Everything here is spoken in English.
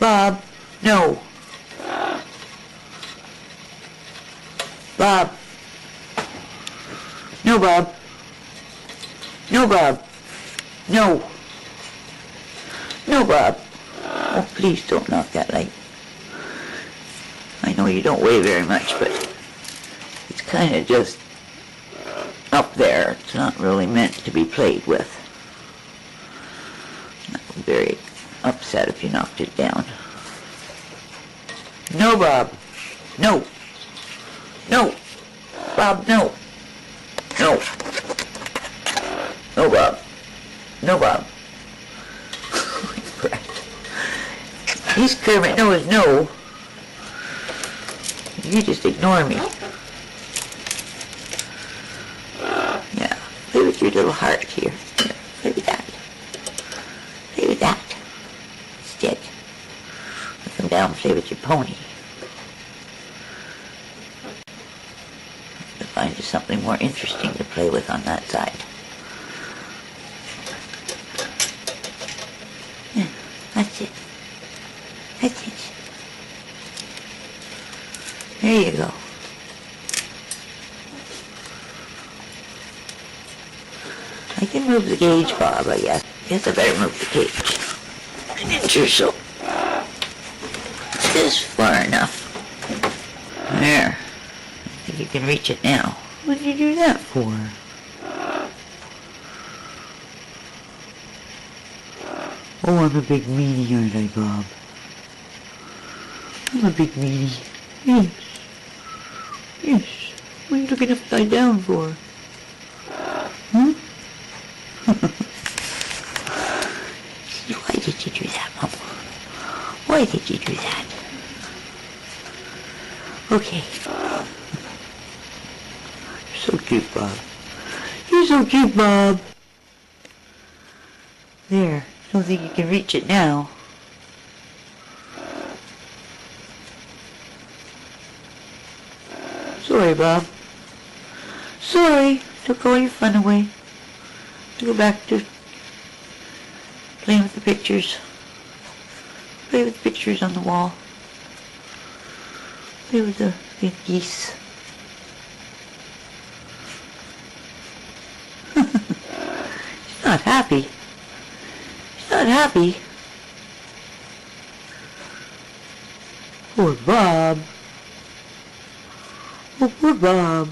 Bob, no. Bob. No, Bob. No, Bob. No. No, Bob. Oh, please don't knock that light. I know you don't weigh very much, but it's kind of just up there. It's not really meant to be played with. I'd be very upset if you knocked it down. No, Bob. No. No. Bob, no. No. No, Bob. No, Bob. He's Kermit knows no. You just ignore me. Yeah. Play with your little heart here. Here, play with that. Play with that. Instead. Come down and play with your pony. You'll find you something more interesting to play with on that side. Yeah, that's it. That's it. There you go. I can move the cage, Bob, I guess. Guess I better move the cage. An inch or so. This far enough. There. I think you can reach it now. What did you do that for? Oh, I'm a big meanie, aren't I, Bob? I'm a big meanie. Yes. Yes. What are you looking upside down for? Huh? Why did you do that, Mom? Why did you do that? Okay. You're so cute, Bob. You're so cute, Bob. There. Don't think you can reach it now. Sorry, Bob. Sorry. Took all your fun away. To go back to playing with the pictures. Play with the pictures on the wall. Play with the big geese. He's not happy. He's not happy. Poor Bob. Oh, poor Bob.